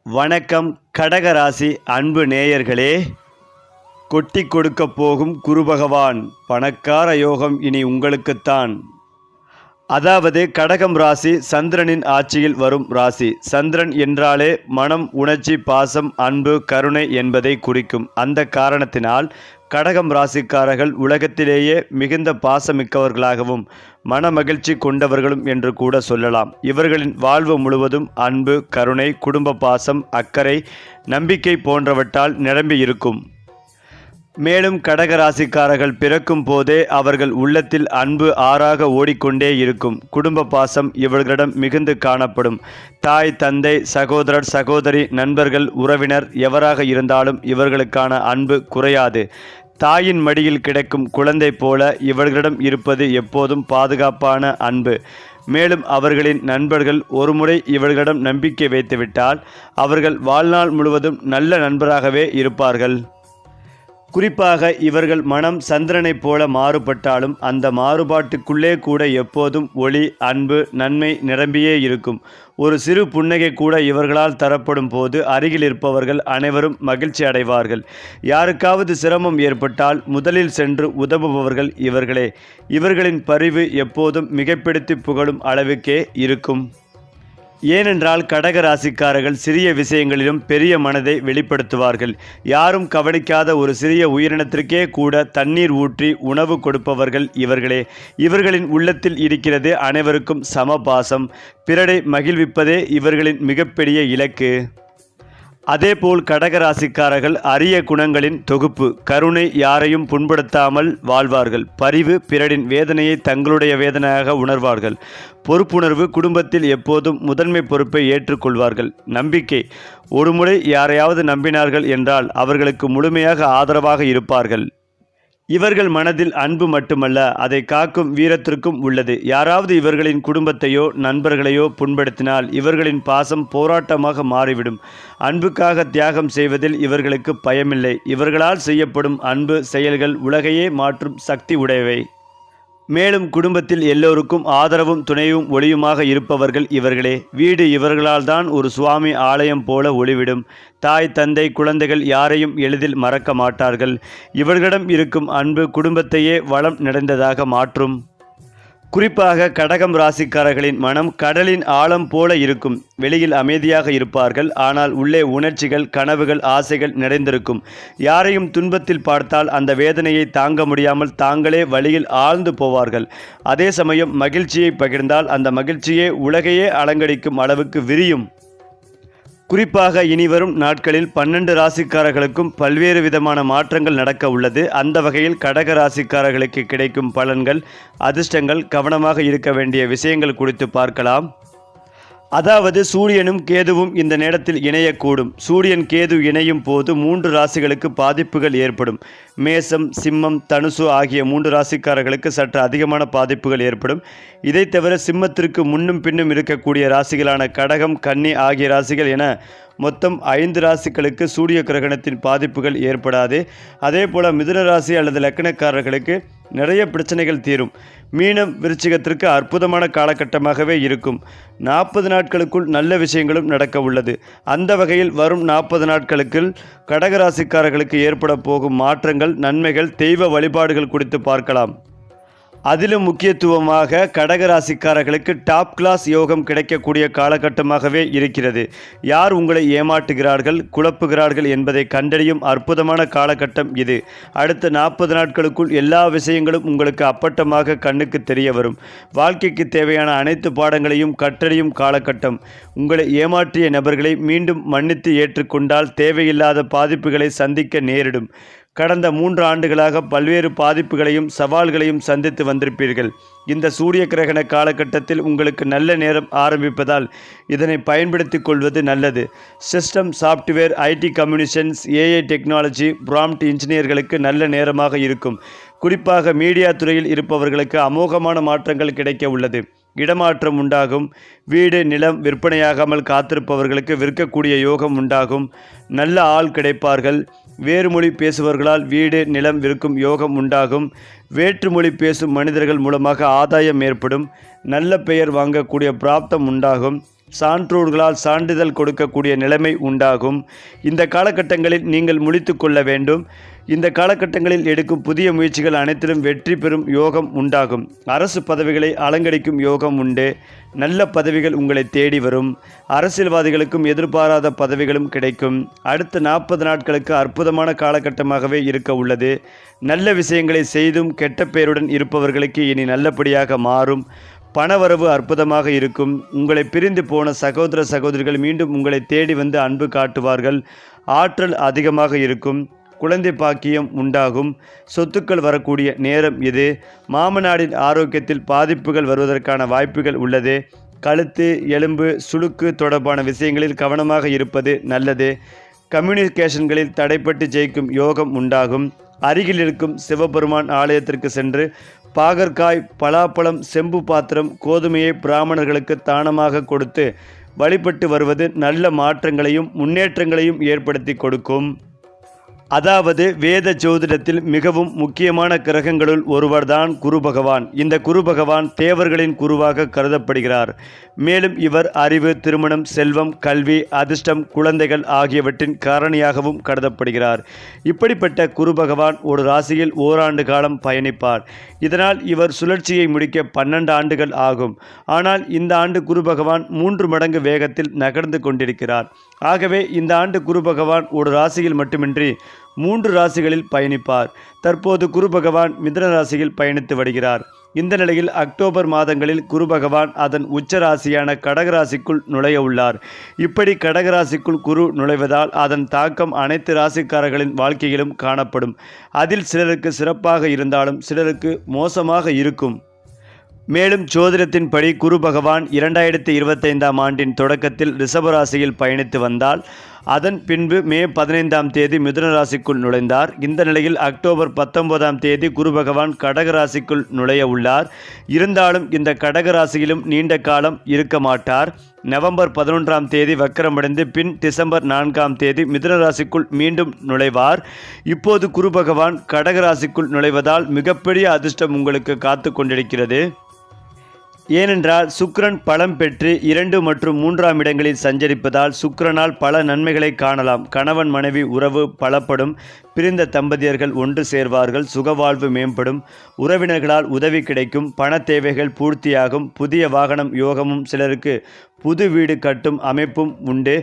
வணக்கம் கடகராசி அன்பு நேயர்களே. கொட்டி கொடுக்க போகும் குரு பகவான் பணக்கார யோகம் இனி உங்களுக்குத்தான். அதாவது கடகம் ராசி சந்திரனின் ஆட்சியில் வரும் ராசி. சந்திரன் என்றாலே மனம், உணர்ச்சி, பாசம், அன்பு, கருணை என்பதை குறிக்கும். அந்த காரணத்தினால் கடகம் ராசிக்காரர்கள் உலகத்திலேயே மிகுந்த பாசமிக்கவர்களாகவும் மனமகிழ்ச்சி கொண்டவர்களும் என்று கூட சொல்லலாம். இவர்களின் வாழ்வு முழுவதும் அன்பு, கருணை, குடும்ப பாசம், அக்கறை, நம்பிக்கை போன்றவற்றால் நிரம்பி இருக்கும். மேலும் கடகராசிக்காரர்கள் பிறக்கும் போதே அவர்கள் உள்ளத்தில் அன்பு ஆறாக ஓடிக்கொண்டே இருக்கும். குடும்ப பாசம் இவர்களிடம் மிகுந்து காணப்படும். தாய், தந்தை, சகோதரர், சகோதரி, நண்பர்கள், உறவினர் எவராக இருந்தாலும் இவர்களுக்கான அன்பு குறையாது. தாயின் மடியில் கிடக்கும் குழந்தை போல இவர்களிடம் இருப்பது எப்போதும் பாதுகாப்பான அன்பு. மேலும் அவர்களின் நண்பர்கள் ஒருமுறை இவர்களிடம் நம்பிக்கை வைத்துவிட்டால் அவர்கள் வாழ்நாள் முழுவதும் நல்ல நண்பராகவே இருப்பார்கள். குறிப்பாக இவர்கள் மனம் சந்திரனைப் போல மாறுபட்டாலும் அந்த மாறுபாட்டுக்குள்ளே கூட எப்போதும் ஒளி, அன்பு, நன்மை நிரம்பியே இருக்கும். ஒரு சிறு புன்னகை கூட இவர்களால் தரப்படும் போது அருகில் இருப்பவர்கள் அனைவரும் மகிழ்ச்சி அடைவார்கள். யாருக்காவது சிரமம் ஏற்பட்டால் முதலில் சென்று உதவுபவர்கள் இவர்களே. இவர்களின் பரிவு எப்போதும் மிகைப்படுத்தி புகழும் அளவுக்கே இருக்கும். ஏனென்றால் கடக ராசிக்காரர்கள் சிறிய விஷயங்களிலும் பெரிய மனதை வெளிப்படுத்துவார்கள். யாரும் கவனிக்காத ஒரு சிறிய உயிரினத்திற்கே கூட தண்ணீர் ஊற்றி உணவு கொடுப்பவர்கள் இவர்களே. இவர்களின் உள்ளத்தில் இருக்கிறது அனைவருக்கும் சமபாசம். பிறரை மகிழ்விப்பதே இவர்களின் மிகப்பெரிய இலக்கு. அதேபோல் கடகராசிக்காரர்கள் அரிய குணங்களின் தொகுப்பு. கருணை, யாரையும் புண்படுத்தாமல் வாழ்வார்கள். பரிவு, பிறரின் வேதனையை தங்களுடைய வேதனையாக உணர்வார்கள். பொறுப்புணர்வு, குடும்பத்தில் எப்போதும் முதன்மை பொறுப்பை ஏற்றுக்கொள்வார்கள். நம்பிக்கை, ஒருமுறை யாரையாவது நம்பினார்கள் என்றால் அவர்களுக்கு முழுமையாக ஆதரவாக இருப்பார்கள். இவர்கள் மனதில் அன்பு மட்டுமல்ல, அதை காக்கும் வீரத்திற்கும் உள்ளது. யாராவது இவர்களின் குடும்பத்தையோ நண்பர்களையோ புண்படுத்தினால் இவர்களின் பாசம் போராட்டமாக மாறிவிடும். அன்புக்காக தியாகம் செய்வதில் இவர்களுக்கு பயமில்லை. இவர்களால் செய்யப்படும் அன்பு செயல்கள் உலகையே மாற்றும் சக்தி உடையவை. மேலும் குடும்பத்தில் எல்லோருக்கும் ஆதரவும் துணையும் ஒளியுமாக இருப்பவர்கள் இவர்களே. வீடு இவர்களால் தான் ஒரு சுவாமி ஆலயம் போல ஒளிவிடும். தாய், தந்தை, குழந்தைகள் யாரையும் எளிதில் மறக்க மாட்டார்கள். இவர்களிடம் இருக்கும் அன்பு குடும்பத்தையே வளம் நிறைந்ததாக மாற்றும். குறிப்பாக கடகம் ராசிக்காரர்களின் மனம் கடலின் ஆழம் போல இருக்கும். வெளியில் அமைதியாக இருப்பார்கள், ஆனால் உள்ளே உணர்ச்சிகள், கனவுகள், ஆசைகள் நிறைந்திருக்கும். யாரையும் துன்பத்தில் பார்த்தால் அந்த வேதனையை தாங்க முடியாமல் தாங்களே வழியில் ஆழ்ந்து போவார்கள். அதே சமயம் மகிழ்ச்சியை பகிர்ந்தால் அந்த மகிழ்ச்சியே உலகையே அலங்கடிக்கும் அளவுக்கு விரியும். குறிப்பாக இனிவரும் நாட்களில் 12 ராசிக்காரர்களுக்கும் பல்வேறு விதமான மாற்றங்கள் நடக்க உள்ளது. அந்த வகையில் கடக ராசிக்காரர்களுக்கு கிடைக்கும் பலன்கள், அதிர்ஷ்டங்கள், கவனமாக இருக்க வேண்டிய விஷயங்கள் குறித்து பார்க்கலாம். அதாவது சூரியனும் கேதுவும் இந்த நேரத்தில் இணையக்கூடும். சூரியன் கேது இணையும் போது 3 ராசிகளுக்கு பாதிப்புகள் ஏற்படும். மேசம், சிம்மம், தனுசு ஆகிய 3 ராசிக்காரர்களுக்கு சற்று அதிகமான பாதிப்புகள் ஏற்படும். இதை தவிர சிம்மத்திற்கு முன்னும் பின்னும் இருக்கக்கூடிய ராசிகளான கடகம், கன்னி ஆகிய ராசிகள் என மொத்தம் 5 ராசிகளுக்கு சூரிய கிரகணத்தின் பாதிப்புகள் ஏற்படாது. அதே போல மிதுன ராசி அல்லது லக்னக்காரர்களுக்கு நிறைய பிரச்சனைகள் தீரும். மீனம், விருச்சிகத்திற்கு அற்புதமான காலகட்டமாகவே இருக்கும். 40 நாட்களுக்குள் நல்ல விஷயங்களும் நடக்க உள்ளது. அந்த வகையில் வரும் 40 நாட்களுக்குள் கடகராசிக்காரர்களுக்கு ஏற்பட போகும் மாற்றங்கள், நன்மைகள், தெய்வ வழிபாடுகள் குறித்து பார்க்கலாம். அதிலும் முக்கியத்துவமாக கடகராசிக்காரர்களுக்கு டாப் கிளாஸ் யோகம் கிடைக்கக்கூடிய காலகட்டமாகவே இருக்கிறது. யார் உங்களை ஏமாற்றுகிறார்கள், குழப்புகிறார்கள் என்பதை கண்டறியும் அற்புதமான காலகட்டம் இது. அடுத்த 40 நாட்களுக்குள் எல்லா விஷயங்களும் உங்களுக்கு அப்பட்டமாக கண்ணுக்கு தெரிய வரும். வாழ்க்கைக்கு தேவையான அனைத்து பாடங்களையும் கற்றறியும் காலகட்டம். உங்களை ஏமாற்றிய நபர்களை மீண்டும் மன்னித்து ஏற்றுக்கொண்டால் தேவையில்லாத பாதிப்புகளை சந்திக்க நேரிடும். கடந்த 3 ஆண்டுகளாக பல்வேறு பாதிப்புகளையும் சவால்களையும் சந்தித்து வந்திருப்பீர்கள். இந்த சூரிய கிரகண காலகட்டத்தில் உங்களுக்கு நல்ல நேரம் ஆரம்பிப்பதால் இதனை பயன்படுத்தி கொள்வது நல்லது. System, software, IT, communications, AI technology, prompt இன்ஜினியர்களுக்கு நல்ல நேரமாக இருக்கும். குறிப்பாக மீடியா துறையில் இருப்பவர்களுக்கு அமோகமான மாற்றங்கள் கிடைக்க உள்ளது. இடமாற்றம் உண்டாகும். வீடு, நிலம் விற்பனையாகாமல் காத்திருப்பவர்களுக்கு விற்கக்கூடிய யோகம் உண்டாகும். நல்ல ஆள் கிடைப்பார்கள். வேறுமொழி பேசுபவர்களால் வீடு, நிலம் விற்கும் யோகம் உண்டாகும். வேற்றுமொழி பேசும் மனிதர்கள் மூலமாக ஆதாயம் ஏற்படும். நல்ல பெயர் வாங்கக்கூடிய பிராப்தம் உண்டாகும். சான்றோர்களால் சான்றிதழ் கொடுக்கக்கூடிய நிலைமை உண்டாகும். இந்த காலகட்டங்களில் நீங்கள் முழித்து கொள்ள வேண்டும். இந்த காலகட்டங்களில் எடுக்கும் புதிய முயற்சிகள் அனைத்திலும் வெற்றி பெறும் யோகம் உண்டாகும். அரசு பதவிகளை அலங்கரிக்கும் யோகம் உண்டு. நல்ல பதவிகள் உங்களை தேடி வரும். அரசியல்வாதிகளுக்கும் எதிர்பாராத பதவிகளும் கிடைக்கும். அடுத்த 40 நாட்களுக்கு அற்புதமான காலகட்டமாகவே இருக்க உள்ளது. நல்ல விஷயங்களை செய்தும் கெட்ட பெயருடன் இருப்பவர்களுக்கு இனி நல்லபடியாக மாறும். பணவரவு அற்புதமாக இருக்கும். உங்களை பிரிந்து போன சகோதர சகோதரிகள் மீண்டும் உங்களை தேடி வந்து அன்பு காட்டுவார்கள். ஆற்றல் அதிகமாக இருக்கும். குழந்தை பாக்கியம் உண்டாகும். சொத்துக்கள் வரக்கூடிய நேரம் இது. மாமனாரின் ஆரோக்கியத்தில் பாதிப்புகள் வருவதற்கான வாய்ப்புகள் உள்ளது. கழுத்து, எலும்பு, சுளுக்கு தொடர்பான விஷயங்களில் கவனமாக இருப்பது நல்லது. கம்யூனிகேஷன்களில் தடைப்பட்டு ஜெயிக்கும் யோகம் உண்டாகும். அருகில் இருக்கும் சிவபெருமான் ஆலயத்திற்கு சென்று பாகற்காய், பலாப்பழம், செம்பு பாத்திரம், கோதுமையை பிராமணர்களுக்கு தானமாக கொடுத்து வழிபட்டு வருவது நல்ல மாற்றங்களையும் முன்னேற்றங்களையும் ஏற்படுத்தி கொடுக்கும். அதாவது வேத ஜோதிடத்தில் மிகவும் முக்கியமான கிரகங்களுள் ஒருவர்தான் குரு பகவான். இந்த குரு பகவான் தேவர்களின் குருவாக கருதப்படுகிறார். மேலும் இவர் அறிவு, திருமணம், செல்வம், கல்வி, அதிர்ஷ்டம், குழந்தைகள் ஆகியவற்றின் காரணியாகவும் கருதப்படுகிறார். இப்படிப்பட்ட குரு பகவான் ஒரு ராசியில் ஓராண்டு காலம் பயணிப்பார். இதனால் இவர் சுழற்சியை முடிக்க 12 ஆண்டுகள் ஆகும். ஆனால் இந்த ஆண்டு குரு பகவான் 3 மடங்கு வேகத்தில் நகர்ந்து கொண்டிருக்கிறார். ஆகவே இந்த ஆண்டு குரு பகவான் ஒரு ராசியில் மட்டுமின்றி 3 ராசிகளில் பயணிப்பார். தற்போது குரு பகவான் மிதுன ராசியில் பயணித்து வருகிறார். இந்த நிலையில் அக்டோபர் மாதங்களில் குரு பகவான் அதன் உச்ச ராசியான கடகராசிக்குள் நுழைய உள்ளார். இப்படி கடகராசிக்குள் குரு நுழைவதால் அதன் தாக்கம் அனைத்து ராசிக்காரர்களின் வாழ்க்கையிலும் காணப்படும். அதில் சிலருக்கு சிறப்பாக இருந்தாலும் சிலருக்கு மோசமாக இருக்கும். மேலும் ஜோதிடத்தின்படி குரு பகவான் 2025ஆம் ஆண்டின் தொடக்கத்தில் ரிஷபராசியில் பயணித்து வந்தால் அதன் பின்பு மே 15ஆம் தேதி மிதுன ராசிக்குள் நுழைந்தார். இந்த நிலையில் அக்டோபர் 19ஆம் தேதி குரு பகவான் கடகராசிக்குள் நுழைய உள்ளார். இருந்தாலும் இந்த கடகராசியிலும் நீண்ட காலம் இருக்க மாட்டார். நவம்பர் 11ஆம் தேதி வக்கரமடைந்து பின் டிசம்பர் 4ஆம் தேதி மிதுன ராசிக்குள் மீண்டும் நுழைவார். இப்போது குரு பகவான் கடகராசிக்குள் நுழைவதால் மிகப்பெரிய அதிர்ஷ்டம் உங்களுக்கு காத்து கொண்டிருக்கிறது. ஏனென்றால் சுக்கிரன் பலம் பெற்று 2 மற்றும் 3ஆம் இடங்களில் சஞ்சரிப்பதால் சுக்கிரனால் பல நன்மைகளை காணலாம். கணவன் மனைவி உறவு பலப்படும். பிரிந்த தம்பதியர்கள் ஒன்று சேர்வார்கள். சுகவாழ்வு மேம்படும். உறவினர்களால் உதவி கிடைக்கும். பண தேவைகள் பூர்த்தியாகும். புதிய வாகனம் யோகமும் சிலருக்கு புது வீடு கட்டும் அமைப்பும் உண்டு.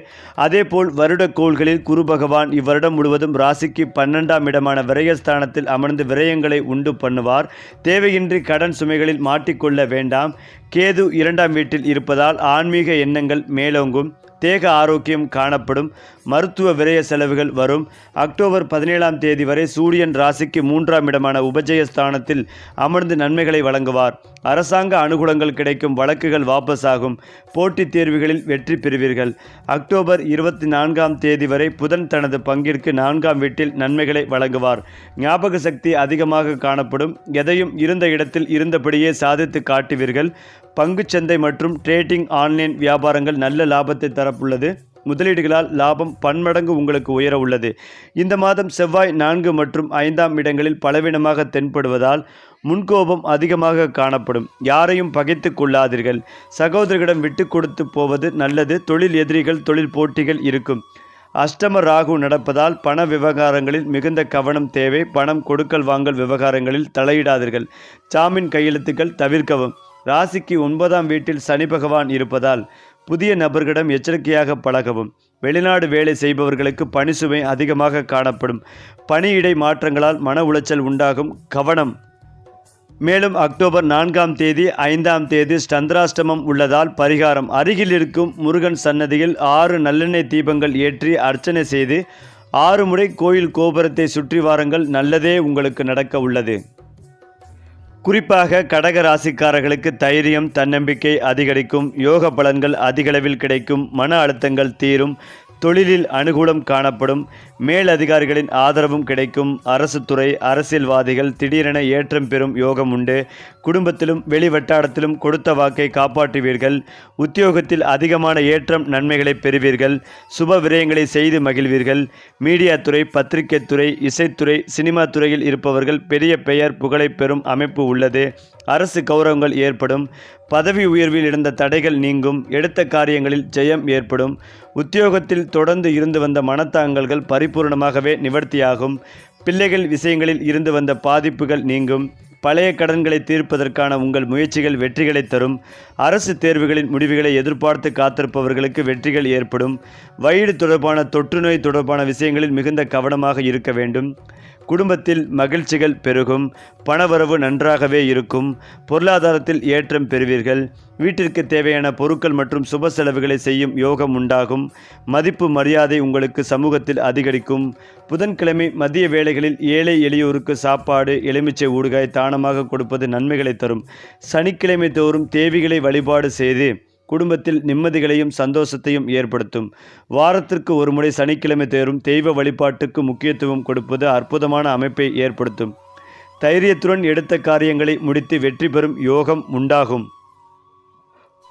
அதேபோல் வருட கோள்களில் குரு பகவான் இவ்வருடம் முழுவதும் ராசிக்கு 12ஆம் இடமான விரயஸ்தானத்தில் அமர்ந்து விரயங்களை உண்டு பண்ணுவார். தேவையின்றி கடன் சுமைகளில் மாட்டிக்கொள்ள வேண்டாம். கேது 2ஆம் வீட்டில் இருப்பதால் ஆன்மீக எண்ணங்கள் மேலோங்கும். தேக ஆரோக்கியம் காணப்படும். மருத்துவ விரய செலவுகள் வரும். அக்டோபர் 17ஆம் தேதி வரை சூரியன் ராசிக்கு 3ஆம் இடமான உபஜயஸ்தானத்தில் அமர்ந்து நன்மைகளை வழங்குவார். அரசாங்க அனுகூலங்கள் கிடைக்கும். வழக்குகள் வாபஸாகும். போட்டித் தேர்வுகளில் வெற்றி பெறுவீர்கள். அக்டோபர் 24ஆம் தேதி வரை புதன் தனது பங்கிற்கு 4ஆம் வீட்டில் நன்மைகளை வழங்குவார். ஞாபக சக்தி அதிகமாக காணப்படும். எதையும் இருந்த இடத்தில் இருந்தபடியே சாதித்து காட்டுவீர்கள். பங்குச்சந்தை மற்றும் ட்ரேடிங் ஆன்லைன் வியாபாரங்கள் நல்ல லாபத்தை தரப்புள்ளது. முதலீடுகளால் லாபம் பன்மடங்கு உங்களுக்கு உயர உள்ளது. இந்த மாதம் செவ்வாய் 4 மற்றும் 5ஆம் இடங்களில் பலவீனமாக தென்படுவதால் முன்கோபம் அதிகமாக காணப்படும். யாரையும் பகைத்து கொள்ளாதீர்கள். சகோதரர்களிடம் விட்டு கொடுத்து போவது நல்லது. தொழில் எதிரிகள், தொழில் போட்டிகள் இருக்கும். அஷ்டம ராகு நடப்பதால் பண விவகாரங்களில் மிகுந்த கவனம் தேவை. பணம் கொடுக்கல் வாங்கல் விவகாரங்களில் தலையிடாதீர்கள். ஜாமீன் கையெழுத்துக்கள் தவிர்க்கவும். ராசிக்கு 9ஆம் வீட்டில் சனி பகவான் இருப்பதால் புதிய நபர்களிடம் எச்சரிக்கையாக பழகவும். வெளிநாடு வேலை செய்பவர்களுக்கு பணி சுமை அதிகமாக காணப்படும். பணியிடை மாற்றங்களால் மன உளைச்சல் உண்டாகும். கவனம். மேலும் அக்டோபர் 4ஆம் தேதி 5ஆம் தேதி சந்திராஷ்டமம் உள்ளதால் பரிகாரம். அருகில் இருக்கும் முருகன் சன்னதியில் 6 நல்லெண்ணெய் தீபங்கள் ஏற்றி அர்ச்சனை செய்து 6 முறை கோயில் கோபுரத்தை சுற்றி வாருங்கள். நல்லதே உங்களுக்கு நடக்க உள்ளது. குறிப்பாக கடக ராசிக்காரர்களுக்கு தைரியம், தன்னம்பிக்கை அதிகரிக்கும். யோக பலன்கள் அதிகளவில் கிடைக்கும். மன அழுத்தங்கள் தீரும். தொழிலில் அனுகூலம் காணப்படும். மேலதிகாரிகளின் ஆதரவும் கிடைக்கும். அரசு துறை, அரசியல்வாதிகள் திடீரென ஏற்றம் பெறும் யோகம் உண்டு. குடும்பத்திலும் வெளிவட்டாரத்திலும் கொடுத்த வாக்கை காப்பாற்றுவீர்கள். உத்தியோகத்தில் அதிகமான ஏற்றம், நன்மைகளை பெறுவீர்கள். சுப விரயங்களை செய்து மகிழ்வீர்கள். மீடியா துறை, பத்திரிகை துறை, இசைத்துறை, சினிமா துறையில் இருப்பவர்கள் பெரிய பெயர் புகழை பெறும் அமைப்பு உள்ளது. அரசு கௌரவங்கள் ஏற்படும். பதவி உயர்வில் இருந்த தடைகள் நீங்கும். எடுத்த காரியங்களில் ஜெயம் ஏற்படும். உத்தியோகத்தில் தொடர்ந்து இருந்து வந்த மனத்தாங்கல்கள் பரிபூர்ணமாகவே நிவர்த்தியாகும். பிள்ளைகள் விஷயங்களில் இருந்து வந்த பாதிப்புகள் நீங்கும். பழைய கடன்களை தீர்ப்பதற்கான உங்கள் முயற்சிகள் வெற்றிகளை தரும். அரசு தேர்வுகளின் முடிவுகளை எதிர்பார்த்து காத்திருப்பவர்களுக்கு வெற்றிகள் ஏற்படும். வயிறு தொடர்பான தொற்றுநோய் தொடர்பான விஷயங்களில் மிகுந்த கவனமாக இருக்க வேண்டும். குடும்பத்தில் மகிழ்ச்சிகள் பெருகும். பணவரவு நன்றாகவே இருக்கும். பொருளாதாரத்தில் ஏற்றம் பெறுவீர்கள். வீட்டிற்கு தேவையான பொருட்கள் மற்றும் சுப செலவுகளை செய்யும் யோகம் உண்டாகும். மதிப்பு மரியாதை உங்களுக்கு சமூகத்தில் அதிகரிக்கும். புதன்கிழமை மதிய வேளைகளில் ஏழை எளியோருக்கு சாப்பாடு, எலுமிச்சை ஊறுகாய் தானமாக கொடுப்பது நன்மைகளை தரும். சனிக்கிழமை தோறும் தேவிகளை வழிபாடு செய்து குடும்பத்தில் நிம்மதிகளையும் சந்தோஷத்தையும் ஏற்படுத்தும். வாரத்திற்கு ஒரு முறை சனிக்கிழமை தோறும் தெய்வ வழிபாட்டுக்கு முக்கியத்துவம் கொடுப்பது அற்புதமான அமைப்பை ஏற்படுத்தும். தைரியத்துடன் எடுத்த காரியங்களை முடித்து வெற்றி பெறும் யோகம் உண்டாகும்.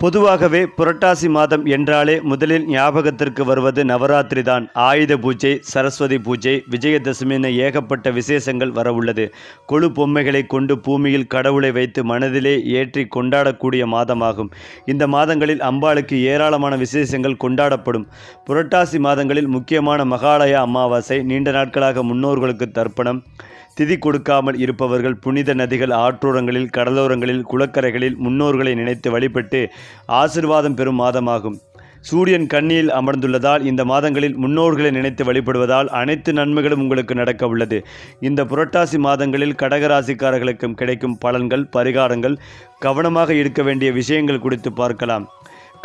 பொதுவாகவே புரட்டாசி மாதம் என்றாலே முதலில் ஞாபகத்திற்கு வருவது நவராத்திரி தான். ஆயுத பூஜை, சரஸ்வதி பூஜை, விஜயதசமி என ஏகப்பட்ட விசேஷங்கள் வரவுள்ளது. கொழு பொம்மைகளை கொண்டு பூமியில் கடவுளை வைத்து மனதிலே ஏற்றி கொண்டாடக்கூடிய மாதமாகும். இந்த மாதங்களில் அம்பாளுக்கு ஏராளமான விசேஷங்கள் கொண்டாடப்படும். புரட்டாசி மாதங்களில் முக்கியமான மகாலய அமாவாசை, நீண்ட நாட்களாக முன்னோர்களுக்கு தர்ப்பணம், திதி கொடுக்காமல் இருப்பவர்கள் புனித நதிகள், ஆற்றோரங்களில், கடலோரங்களில், குளக்கரைகளில் முன்னோர்களை நினைத்து வழிபட்டு ஆசிர்வாதம் பெறும் மாதமாகும். சூரியன் கன்னியில் அமர்ந்துள்ளதால் இந்த மாதங்களில் முன்னோர்களை நினைத்து வழிபடுவதால் அனைத்து நன்மைகளும் உங்களுக்கு நடக்க உள்ளது. இந்த புரட்டாசி மாதங்களில் கடகராசிக்காரர்களுக்கும் கிடைக்கும் பலன்கள், பரிகாரங்கள், கவனமாக இருக்க வேண்டிய விஷயங்கள் குறித்து பார்க்கலாம்.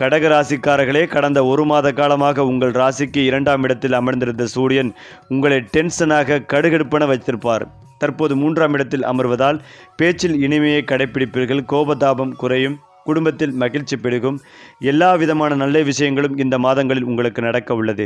கடகராசிக்காரர்களே, கடந்த ஒரு மாத காலமாக உங்கள் ராசிக்கு 2ஆம் இடத்தில் அமர்ந்திருந்த சூரியன் உங்களை டென்ஷனாக கடுகடுப்பென வைத்திருப்பார். தற்போது 3ஆம் இடத்தில் அமர்வதால் பேச்சில் இனிமையை கடைபிடிப்பீர்கள். கோபதாபம் குறையும். குடும்பத்தில் மகிழ்ச்சி பெருகும். எல்லா விதமான நல்ல விஷயங்களும் இந்த மாதங்களில் உங்களுக்கு நடக்க உள்ளது.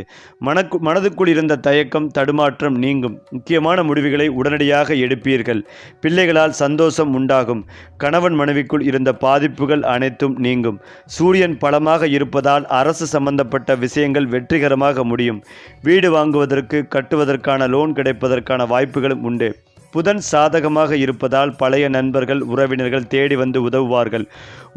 மனதுக்குள் இருந்த தயக்கம், தடுமாற்றம் நீங்கும். முக்கியமான முடிவுகளை உடனடியாக எடுப்பீர்கள். பிள்ளைகளால் சந்தோஷம் உண்டாகும். கணவன் மனைவிக்குள் இருந்த பாதிப்புகள் அனைத்தும் நீங்கும். சூரியன் பலமாக இருப்பதால் அரசு சம்பந்தப்பட்ட விஷயங்கள் வெற்றிகரமாக முடியும். வீடு வாங்குவதற்கு, கட்டுவதற்கான லோன் கிடைப்பதற்கான வாய்ப்புகளும் உண்டு. புதன் சாதகமாக இருப்பதால் பழைய நண்பர்கள், உறவினர்கள் தேடி வந்து உதவுவார்கள்.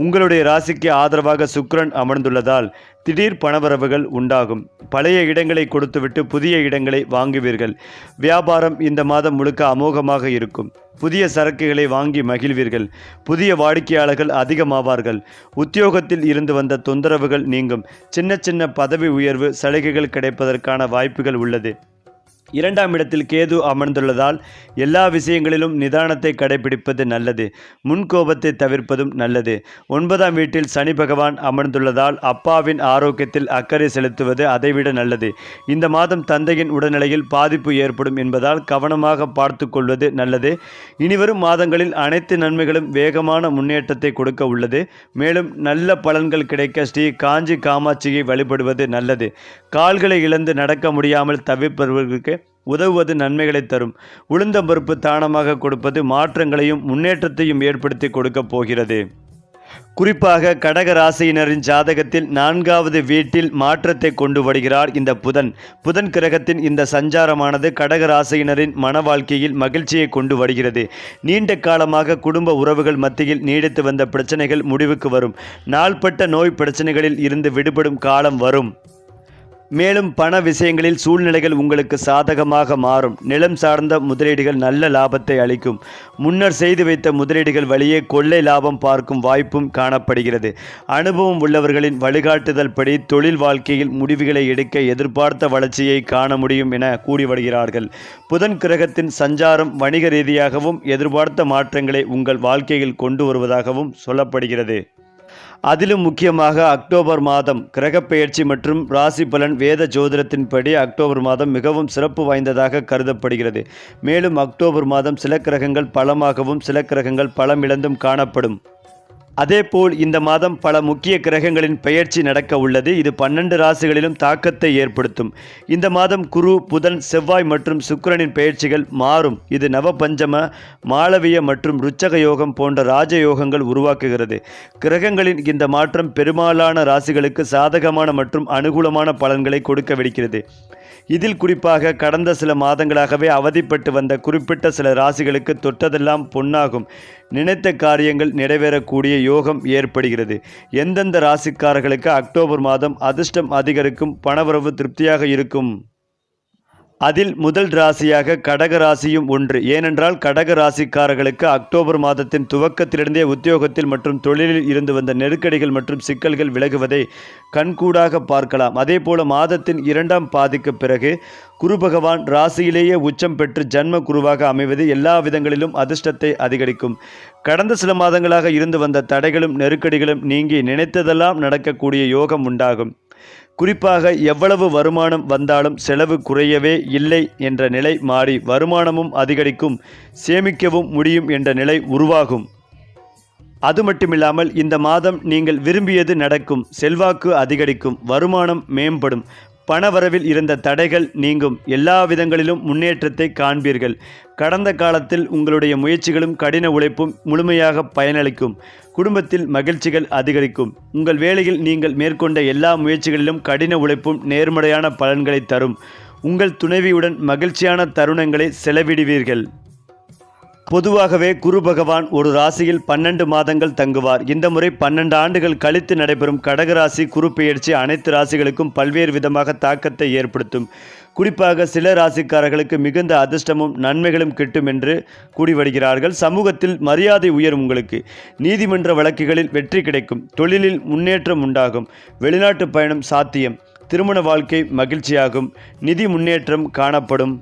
உங்களுடைய ராசிக்கு ஆதரவாக சுக்கிரன் அமர்ந்துள்ளதால் திடீர் பணவரவுகள் உண்டாகும். பழைய இடங்களை கொடுத்துவிட்டு புதிய இடங்களை வாங்குவீர்கள். வியாபாரம் இந்த மாதம் முழுக்க அமோகமாக இருக்கும். புதிய சரக்குகளை வாங்கி மகிழ்வீர்கள். புதிய வாடிக்கையாளர்கள் அதிகமாவார்கள். உத்தியோகத்தில் இருந்து வந்த தொந்தரவுகள் நீங்கும். சின்ன சின்ன பதவி உயர்வு, சலுகைகள் கிடைப்பதற்கான வாய்ப்புகள் உள்ளது. 2ஆம் இடத்தில் கேது அமர்ந்துள்ளதால் எல்லா விஷயங்களிலும் நிதானத்தை கடைபிடிப்பது நல்லது. முன்கோபத்தை தவிர்ப்பதும் நல்லது. 9ஆம் வீட்டில் சனி பகவான் அமர்ந்துள்ளதால் அப்பாவின் ஆரோக்கியத்தில் அக்கறை செலுத்துவது அதைவிட நல்லது. இந்த மாதம் தந்தையின் உடல்நிலையில் பாதிப்பு ஏற்படும் என்பதால் கவனமாக பார்த்து கொள்வது நல்லது. இனிவரும் மாதங்களில் அனைத்து நன்மைகளும் வேகமான முன்னேற்றத்தை கொடுக்க உள்ளது. மேலும் நல்ல பலன்கள் கிடைக்க ஸ்ரீ காஞ்சி காமாட்சியை வழிபடுவது நல்லது. கால்களை இழந்து நடக்க முடியாமல் தவிர்ப்பவர்களுக்கு உதவுவது நன்மைகளை தரும். உளுந்தம்பருப்பு தானமாக கொடுப்பது மாற்றங்களையும் முன்னேற்றத்தையும் ஏற்படுத்தி கொடுக்க போகிறது. குறிப்பாக கடக ராசியினரின் ஜாதகத்தில் 4வது வீட்டில் மாற்றத்தை கொண்டு வருகிறார் இந்த புதன் கிரகத்தின் இந்த சஞ்சாரமானது கடக ராசியினரின் மன வாழ்க்கையில் மகிழ்ச்சியை கொண்டு வருகிறது. நீண்ட காலமாக குடும்ப உறவுகள் மத்தியில் நீடித்து வந்த பிரச்சனைகள் முடிவுக்கு வரும். நாள்பட்ட நோய் பிரச்சனைகளில் இருந்து விடுபடும் காலம் வரும். மேலும் பண விஷயங்களில் சூழ்நிலைகள் உங்களுக்கு சாதகமாக மாறும். நிலம் சார்ந்த முதலீடுகள் நல்ல லாபத்தை அளிக்கும். முன்னர் செய்து வைத்த முதலீடுகள் வழியே கொள்ளை லாபம் பார்க்கும் வாய்ப்பும் காணப்படுகிறது. அனுபவம் உள்ளவர்களின் வழிகாட்டுதல் படி தொழில் வாழ்க்கையில் முடிவுகளை எடுக்க எதிர்பார்த்த வளர்ச்சியை காண முடியும் என கூறி வருகிறார்கள். புதன் கிரகத்தின் சஞ்சாரம் வணிக ரீதியாகவும் எதிர்பார்த்த மாற்றங்களை உங்கள் வாழ்க்கையில் கொண்டு வருவதாகவும் சொல்லப்படுகிறது. அதிலும் முக்கியமாக அக்டோபர் மாதம் கிரகப்பெயர்ச்சி மற்றும் ராசி பலன் வேத ஜோதிடத்தின்படி அக்டோபர் மாதம் மிகவும் சிறப்பு வாய்ந்ததாக கருதப்படுகிறது. மேலும் அக்டோபர் மாதம் சில கிரகங்கள் பலமாகவும் சில கிரகங்கள் பலமிழந்தும் காணப்படும். அதேபோல் இந்த மாதம் பல முக்கிய கிரகங்களின் பெயர்ச்சி நடக்க உள்ளது. இது 12 ராசிகளிலும் தாக்கத்தை ஏற்படுத்தும். இந்த மாதம் குரு, புதன், செவ்வாய் மற்றும் சுக்கிரனின் பெயர்ச்சிகள் மாறும். இது நவபஞ்சம, மாளவிய மற்றும் ருச்சக யோகம் போன்ற ராஜயோகங்கள் உருவாக்குகிறது. கிரகங்களின் இந்த மாற்றம் பெரும்பாலான ராசிகளுக்கு சாதகமான மற்றும் அனுகூலமான பலன்களை கொடுக்கவிருக்கிறது. இதில் குறிப்பாக கடந்த சில மாதங்களாகவே அவதிப்பட்டு வந்த குறிப்பிட்ட சில ராசிகளுக்கு தொட்டதெல்லாம் பொன்னாகும். நினைத்த காரியங்கள் நிறைவேறக்கூடிய யோகம் ஏற்படுகிறது. எந்தெந்த ராசிக்காரர்களுக்கு அக்டோபர் மாதம் அதிர்ஷ்டம் அதிகரிக்கும், பணவரவு திருப்தியாக இருக்கும்? அதில் முதல் ராசியாக கடக ராசியும் ஒன்று. ஏனென்றால் கடக ராசிக்காரர்களுக்கு அக்டோபர் மாதத்தின் துவக்கத்திலிருந்தே உத்தியோகத்தில் மற்றும் தொழிலில் இருந்து வந்த நெருக்கடிகள் மற்றும் சிக்கல்கள் விலகுவதை கண்கூடாக பார்க்கலாம். அதேபோல மாதத்தின் இரண்டாம் பாதிக்கு பிறகு குரு பகவான் ராசியிலேயே உச்சம் பெற்று ஜன்ம குருவாக அமைவது எல்லா விதங்களிலும் அதிர்ஷ்டத்தை அதிகரிக்கும். கடந்த சில மாதங்களாக இருந்து வந்த தடைகளும் நெருக்கடிகளும் நீங்கி நினைத்ததெல்லாம் நடக்கக்கூடிய யோகம் உண்டாகும். குறிப்பாக எவ்வளவு வருமானம் வந்தாலும் செலவு குறையவே இல்லை என்ற நிலை மாறி வருமானமும் அதிகரிக்கும், சேமிக்கவும் முடியும் என்ற நிலை உருவாகும். அது மட்டுமில்லாமல் இந்த மாதம் நீங்கள் விரும்பியது நடக்கும், செல்வாக்கு அதிகரிக்கும், வருமானம் மேம்படும், பணவரவில் இருந்த தடைகள் நீங்கும், எல்லா விதங்களிலும் முன்னேற்றத்தை காண்பீர்கள். கடந்த காலத்தில் உங்களுடைய முயற்சிகளும் கடின உழைப்பும் முழுமையாக பயனளிக்கும். குடும்பத்தில் மகிழ்ச்சிகள் அதிகரிக்கும். உங்கள் வேலையில் நீங்கள் மேற்கொண்ட எல்லா முயற்சிகளிலும் கடின உழைப்பும் நேர்மறையான பலன்களை தரும். உங்கள் துணைவியுடன் மகிழ்ச்சியான தருணங்களை செலவிடுவீர்கள். பொதுவாகவே குரு பகவான் ஒரு ராசியில் 12 மாதங்கள் தங்குவார். இந்த முறை 12 ஆண்டுகள் கழித்து நடைபெறும் கடகராசி குரு பெயர்ச்சி அனைத்து ராசிகளுக்கும் பல்வேறு விதமாக தாக்கத்தை ஏற்படுத்தும். குறிப்பாக சில ராசிக்காரர்களுக்கு மிகுந்த அதிர்ஷ்டமும் நன்மைகளும் கிட்டும் என்று கூடி வருகிறார்கள். சமூகத்தில் மரியாதை உயரும். உங்களுக்கு நீதிமன்ற வழக்குகளில் வெற்றி கிடைக்கும். தொழிலில் முன்னேற்றம் உண்டாகும். வெளிநாட்டு பயணம் சாத்தியம். திருமண வாழ்க்கை மகிழ்ச்சியாகும். நிதி முன்னேற்றம் காணப்படும்.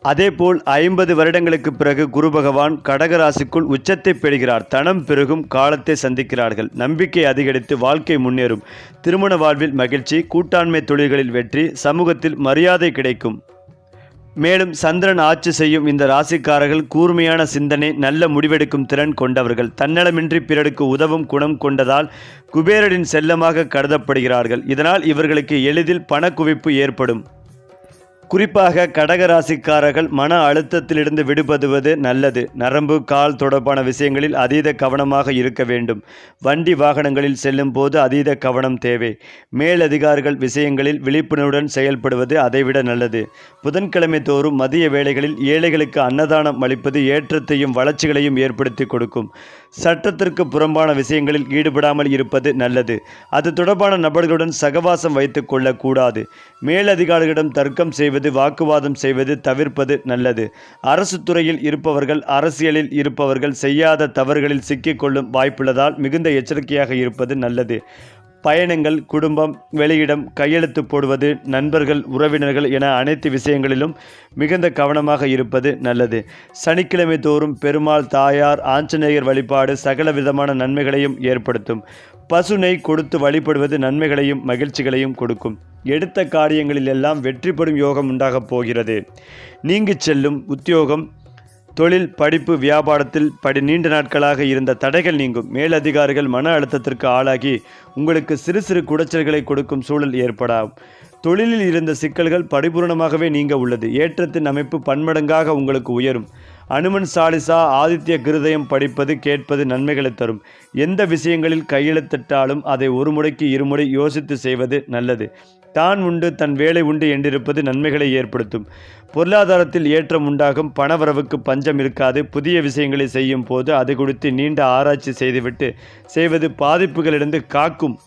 அதேபோல் 50 வருடங்களுக்கு பிறகு குரு பகவான் கடகராசிக்குள் உச்சத்தை பெறுகிறார். தனம் பெருகும், காலத்தை சந்திக்கிறார்கள். நம்பிக்கை அதிகரித்து வாழ்க்கை முன்னேறும். திருமண வாழ்வில் மகிழ்ச்சி, கூட்டாண்மை தொழில்களில் வெற்றி, சமூகத்தில் மரியாதை கிடைக்கும். மேலும் சந்திரன் ஆட்சி செய்யும் இந்த ராசிக்காரர்கள் கூர்மையான சிந்தனை, நல்ல முடிவெடுக்கும் திறன் கொண்டவர்கள். தன்னலமின்றி பிறருக்கு உதவும் குணம் கொண்டதால் குபேரனின் செல்லமாக கருதப்படுகிறார்கள். இதனால் இவர்களுக்கு எளிதில் பண குவிப்பு ஏற்படும். குறிப்பாக கடகராசிக்காரர்கள் மன அழுத்தத்திலிருந்து விடுபடுவது நல்லது. நரம்பு, கால் தொடர்பான விஷயங்களில் அதீத கவனமாக இருக்க வேண்டும். வண்டி வாகனங்களில் செல்லும் போது அதீத கவனம் தேவை. மேலதிகாரிகள் விஷயங்களில் விழிப்புணர்வுடன் செயல்படுவது அதைவிட நல்லது. புதன்கிழமை தோறும் மதிய வேளைகளில் ஏழைகளுக்கு அன்னதானம் அளிப்பது ஏற்றத்தையும் வளர்ச்சிகளையும் ஏற்படுத்தி கொடுக்கும். சட்டத்திற்கு புறம்பான விஷயங்களில் ஈடுபடாமல் இருப்பது நல்லது. அது தொடர்பான நபர்களுடன் சகவாசம் வைத்துக் கொள்ளக்கூடாது. மேலதிகாரிகளிடம் தர்க்கம் செய்வது, வாக்குவாதம் செய்வது தவிர்ப்பது நல்லது. அரசு துறையில் இருப்பவர்கள், அரசியலில் இருப்பவர்கள் செய்யாத தவறுகளில் சிக்கிக்கொள்ளும் வாய்ப்புள்ளதால் மிகுந்த எச்சரிக்கையாக இருப்பது நல்லது. பயணங்கள், குடும்பம், வெளியிடம், கையெழுத்து போடுவது, நண்பர்கள், உறவினர்கள் என அனைத்து விஷயங்களிலும் மிகுந்த கவனமாக இருப்பது நல்லது. சனிக்கிழமை தோறும் பெருமாள், தாயார், ஆஞ்சநேயர் வழிபாடு சகல விதமான நன்மைகளையும் ஏற்படுத்தும். பசு நெய் கொடுத்து வழிபடுவது நன்மைகளையும் மகிழ்ச்சிகளையும் கொடுக்கும். எடுத்த காரியங்களிலெல்லாம் வெற்றி பெறும் யோகம் உண்டாகப் போகிறது. நீங்கிச் செல்லும் உத்தியோகம், தொழில், படிப்பு, வியாபாரத்தில் நீண்ட நாட்களாக இருந்த தடைகள் நீங்கும். மேலதிகாரிகள் மன அழுத்தத்திற்கு ஆளாகி உங்களுக்கு சிறு சிறு குடைச்சல்களை கொடுக்கும் சூழல் ஏற்படாம். தொழிலில் இருந்த சிக்கல்கள் பரிபூர்ணமாகவே நீங்க உள்ளது. ஏற்றத்தின் அமைப்பு பன்மடங்காக உங்களுக்கு உயரும். அனுமன் சாலிசா, ஆதித்ய கிருதயம் படிப்பது, கேட்பது நன்மைகளை தரும். எந்த விஷயங்களில் கையெழுத்திட்டாலும் அதை ஒரு முறைக்கு இருமுறை யோசித்து செய்வது நல்லது. தான் உண்டு, தன் வேலை உண்டு என்றிருப்பது நன்மைகளை ஏற்படுத்தும். பொருளாதாரத்தில் ஏற்றம் உண்டாகும். பணவரவுக்கு பஞ்சம் இருக்காது. புதிய விஷயங்களை செய்யும் போது அது குறித்து நீண்ட ஆராய்ச்சி செய்துவிட்டு செய்வது பாதிப்புகளிலிருந்து காக்கும்.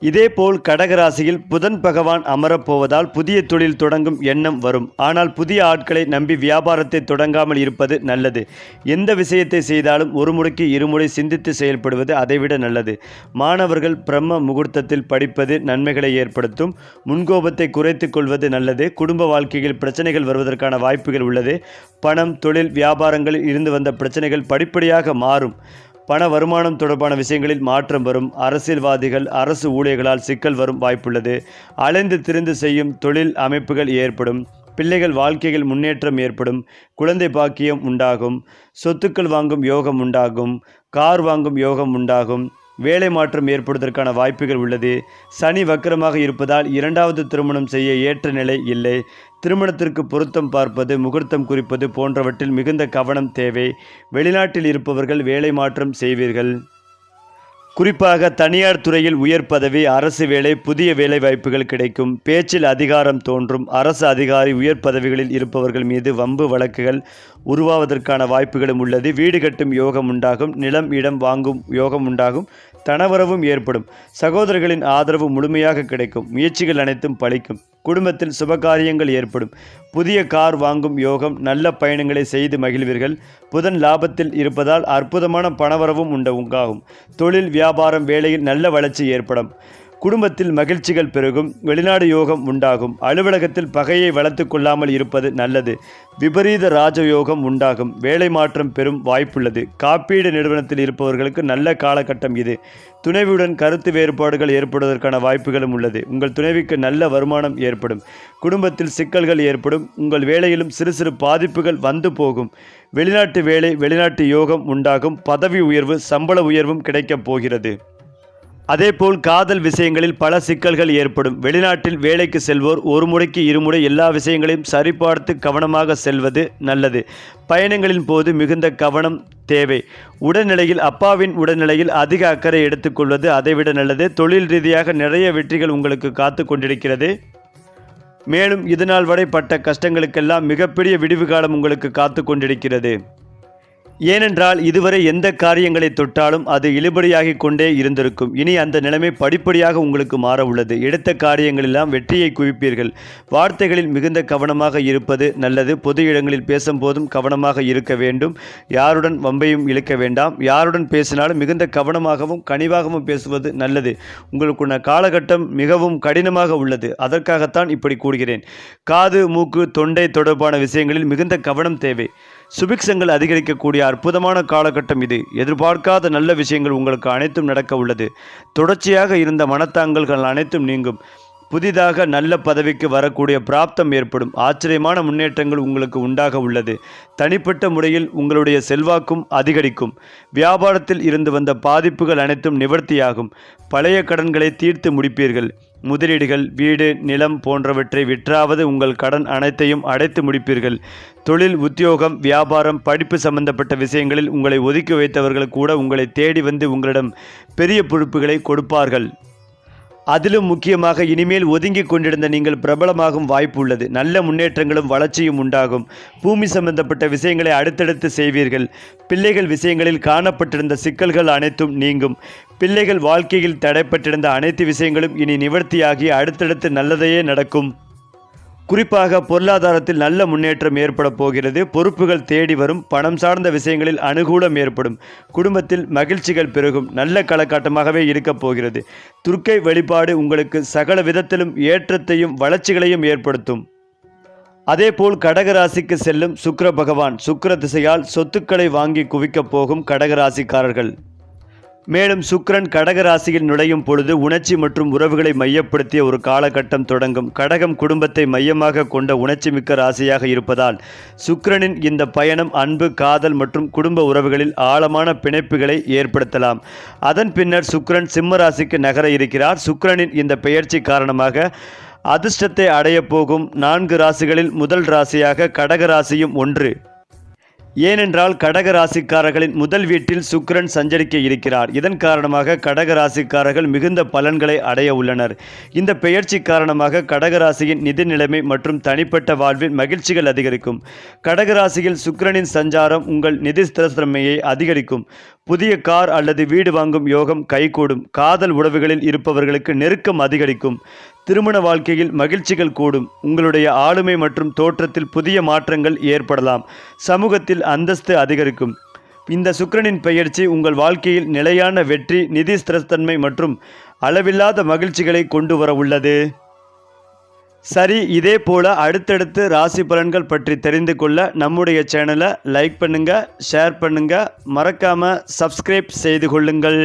இதேபோல் கடகராசியில் புதன் பகவான் அமரப்போவதால் புதிய தொழில் தொடங்கும் எண்ணம் வரும். ஆனால் புதிய ஆட்களை நம்பி வியாபாரத்தை தொடங்காமல் இருப்பது நல்லது. எந்த விஷயத்தை செய்தாலும் ஒரு முறைக்கு இருமுறை சிந்தித்து செயல்படுவது அதைவிட நல்லது. மாணவர்கள் பிரம்ம முகூர்த்தத்தில் படிப்பது நன்மைகளை ஏற்படுத்தும். முன்கோபத்தை குறைத்து கொள்வது நல்லது. குடும்ப வாழ்க்கையில் பிரச்சனைகள் வருவதற்கான வாய்ப்புகள் உள்ளது. பணம், தொழில், வியாபாரங்களில் இருந்து வந்த பிரச்சனைகள் படிப்படியாக மாறும். பண வருமானம் தொடர்பான விஷயங்களில் மாற்றம் வரும். அரசியல்வாதிகள், அரசு ஊழியர்களால் சிக்கல் வரும் வாய்ப்புள்ளது. அலைந்து திரிந்து செய்யும் தொழில் அமைப்புகள் ஏற்படும். பிள்ளைகள் வாழ்க்கையில் முன்னேற்றம் ஏற்படும். குழந்தை பாக்கியம் உண்டாகும். சொத்துக்கள் வாங்கும் யோகம் உண்டாகும். கார் வாங்கும் யோகம் உண்டாகும். வேலை மாற்றம் ஏற்படுவதற்கான வாய்ப்புகள் உள்ளது. சனி வக்கரமாக இருப்பதால் இரண்டாவது திருமணம் செய்ய ஏற்ற நிலை இல்லை. திருமணத்திற்கு பொருத்தம் பார்ப்பது, முகூர்த்தம் குறிப்பது போன்றவற்றில் மிகுந்த கவனம் தேவை. வெளிநாட்டில் இருப்பவர்கள் வேலை மாற்றம் செய்வீர்கள். குறிப்பாக தனியார் துறையில் உயர் பதவி, அரசு வேலை, புதிய வேலைவாய்ப்புகள் கிடைக்கும். பேச்சில் அதிகாரம் தோன்றும். அரசு அதிகாரி, உயர் பதவிகளில் இருப்பவர்கள் மீது வம்பு வழக்குகள் உருவாவதற்கான வாய்ப்புகளும் உள்ளது. வீடு கட்டும் யோகம் உண்டாகும். நிலம் இடம் வாங்கும் யோகம் உண்டாகும். தனவரவும் ஏற்படும். சகோதரர்களின் ஆதரவு முழுமையாக கிடைக்கும். முயற்சிகள் அனைத்தும் பலிக்கும். குடும்பத்தில் சுபகாரியங்கள் ஏற்படும். புதிய கார் வாங்கும் யோகம். நல்ல பயணங்களை செய்து மகிழ்வீர்கள். புதன் லாபத்தில் இருப்பதால் அற்புதமான பணவரவும் உண்டாகும். தொழில், வியாபாரம், வேலையில் நல்ல வளர்ச்சி ஏற்படும். குடும்பத்தில் மகிழ்ச்சிகள் பெருகும். வெளிநாடு யோகம் உண்டாகும். அலுவலகத்தில் பகையை வளர்த்து கொள்ளாமல் இருப்பது நல்லது. விபரீத ராஜயோகம் உண்டாகும். வேலை மாற்றம் பெறும் வாய்ப்புள்ளது. காப்பீடு நிறுவனத்தில் இருப்பவர்களுக்கு நல்ல காலகட்டம் இது. துணைவியுடன் கருத்து வேறுபாடுகள் ஏற்படுவதற்கான வாய்ப்புகளும் உள்ளது. உங்கள் துணைவிக்கு நல்ல வருமானம் ஏற்படும். குடும்பத்தில் சிக்கல்கள் ஏற்படும். உங்கள் வேலையிலும் சிறு சிறு பாதிப்புகள் வந்து போகும். வெளிநாட்டு வேலை, வெளிநாட்டு யோகம் உண்டாகும். பதவி உயர்வு, சம்பள உயர்வும் கிடைக்கப் போகிறது. அதேபோல் காதல் விஷயங்களில் பல சிக்கல்கள் ஏற்படும். வெளிநாட்டில் வேலைக்கு செல்வோர் ஒரு முறைக்கு இருமுறை எல்லா விஷயங்களையும் சரிபார்த்து கவனமாக செல்வது நல்லது. பயணங்களின் போது மிகுந்த கவனம் தேவை. உடல்நிலையில் அப்பாவின் உடல்நிலையில் அதிக அக்கறை எடுத்துக்கொள்வது அதைவிட நல்லது. தொழில் ரீதியாக நிறைய வெற்றிகள் உங்களுக்கு காத்து கொண்டிருக்கிறது. மேலும் இதுநாள் வரை பட்ட கஷ்டங்களுக்கெல்லாம் மிகப்பெரிய விடிவு காலம் உங்களுக்கு காத்து கொண்டிருக்கிறது. ஏனென்றால் இதுவரை எந்த காரியங்களை தொட்டாலும் அது இழுபடியாகி கொண்டே இருந்திருக்கும். இனி அந்த நிலைமை படிப்படியாக உங்களுக்கு மாற உள்ளது. எடுத்த காரியங்களெல்லாம் வெற்றியை குவிப்பீர்கள். வார்த்தைகளில் மிகுந்த கவனமாக இருப்பது நல்லது. பொது இடங்களில் பேசும்போதும் கவனமாக இருக்க வேண்டும். யாருடன் வம்பையும் இழுக்க வேண்டாம். யாருடன் பேசினாலும் மிகுந்த கவனமாகவும் கனிவாகவும் பேசுவது நல்லது. உங்களுக்குள்ள காலகட்டம் மிகவும் கடினமாக உள்ளது. அதற்காகத்தான் இப்படி கூறுகிறேன். காது, மூக்கு, தொண்டை தொடர்பான விஷயங்களில் மிகுந்த கவனம் தேவை. சுபிக்ஷங்கள் அதிகரிக்கக்கூடிய அற்புதமான காலகட்டம் இது. எதிர்பார்க்காத நல்ல விஷயங்கள் உங்களுக்கு அனைத்தும் நடக்க உள்ளது. தொடர்ச்சியாக இருந்த மனத்தாங்கல்கள் அனைத்தும் நீங்கும். புதிதாக நல்ல பதவிக்கு வரக்கூடிய பிராப்தம் ஏற்படும். ஆச்சரியமான முன்னேற்றங்கள் உங்களுக்கு உண்டாக உள்ளது. தனிப்பட்ட முறையில் உங்களுடைய செல்வாக்கும் அதிகரிக்கும். வியாபாரத்தில் இருந்து வந்த பாதிப்புகள் அனைத்தும் நிவர்த்தியாகும். பழைய கடன்களை தீர்த்து முடிப்பீர்கள். முதலீடுகள், வீடு, நிலம் போன்றவற்றை விற்றாவது உங்கள் கடன் அனைத்தையும் அடைத்து முடிப்பீர்கள். தொழில், உத்தியோகம், வியாபாரம், படிப்பு சம்பந்தப்பட்ட விஷயங்களில் உங்களை ஒதுக்கி வைத்தவர்கள் கூட உங்களை தேடி வந்து உங்களிடம் பெரிய பொறுப்புகளை கொடுப்பார்கள். அதிலும் முக்கியமாக இனிமேல் ஒதுங்கி கொண்டிருந்த நீங்கள் பிரபலமாகும் வாய்ப்பு உள்ளது. நல்ல முன்னேற்றங்களும் வளர்ச்சியும் உண்டாகும். பூமி சம்பந்தப்பட்ட விஷயங்களை அடுத்தடுத்து செய்வீர்கள். பிள்ளைகள் விஷயங்களில் காணப்பட்டிருந்த சிக்கல்கள் அனைத்தும் நீங்கும். பிள்ளைகள் வாழ்க்கையில் தடைப்பட்டிருந்த அனைத்து விஷயங்களும் இனி நிவர்த்தியாகி அடுத்தடுத்து நல்லதையே நடக்கும். குறிப்பாக பொருளாதாரத்தில் நல்ல முன்னேற்றம் ஏற்பட போகிறது. பொறுப்புகள் தேடி வரும். பணம் சார்ந்த விஷயங்களில் அனுகூலம் ஏற்படும். குடும்பத்தில் மகிழ்ச்சிகள் பெருகும். நல்ல காலகட்டமாகவே இருக்கப் போகிறது. துர்க்கை வழிபாடு உங்களுக்கு சகல விதத்திலும் ஏற்றத்தையும் வளர்ச்சிகளையும் ஏற்படுத்தும். அதேபோல் கடகராசிக்கு செல்லும் சுக்கிர பகவான் சுக்கிர திசையால் சொத்துக்களை வாங்கி குவிக்கப் போகும் கடகராசிக்காரர்கள். மேலும் சுக்கிரன் கடகராசியில் நுழையும் பொழுது உணர்ச்சி மற்றும் உறவுகளை மையப்படுத்திய ஒரு காலகட்டம் தொடங்கும். கடகம் குடும்பத்தை மையமாக கொண்ட உணர்ச்சி மிக்க ராசியாக இருப்பதால் சுக்கிரனின் இந்த பயணம் அன்பு, காதல் மற்றும் குடும்ப உறவுகளில் ஆழமான பிணைப்புகளை ஏற்படுத்தலாம். அதன் பின்னர் சுக்கிரன் சிம்ம ராசிக்கு நகர இருக்கிறார். சுக்கிரனின் இந்த பெயர்ச்சி காரணமாக அதிர்ஷ்டத்தை அடையப் போகும் 4 ராசிகளில் முதல் ராசியாக கடகராசியும் ஒன்று. ஏனென்றால் கடகராசிக்காரர்களின் முதல் வீட்டில் சுக்கிரன் சஞ்சரிக்க இருக்கிறார். இதன் காரணமாக கடகராசிக்காரர்கள் மிகுந்த பலன்களை அடைய உள்ளனர். இந்த பெயர்ச்சி காரணமாக கடகராசியின் நிதி நிலைமை மற்றும் தனிப்பட்ட வாழ்வில் மகிழ்ச்சிகள் அதிகரிக்கும். கடகராசியில் சுக்கிரனின் சஞ்சாரம் உங்கள் நிதி ஸ்திரத்தன்மையை அதிகரிக்கும். புதிய கார் அல்லது வீடு வாங்கும் யோகம் கைகூடும். காதல் உறவுகளில் இருப்பவர்களுக்கு நெருக்கம் அதிகரிக்கும். திருமண வாழ்க்கையில் மகிழ்ச்சிகள் கூடும். உங்களுடைய ஆளுமை மற்றும் தோற்றத்தில் புதிய மாற்றங்கள் ஏற்படலாம். சமூகத்தில் அந்தஸ்து அதிகரிக்கும். இந்த சுக்கிரனின் பெயர்ச்சி உங்கள் வாழ்க்கையில் நிலையான வெற்றி, நிதி ஸ்திரத்தன்மை மற்றும் அளவில்லாத மகிழ்ச்சிகளை கொண்டு வர உள்ளது. சரி, இதே போல அடுத்தடுத்து ராசி பலன்கள் பற்றி தெரிந்து கொள்ள நம்முடைய சேனலை லைக் பண்ணுங்க, ஷேர் பண்ணுங்க, மறக்காம சப்ஸ்கிரைப் செய்து கொள்ளுங்கள்.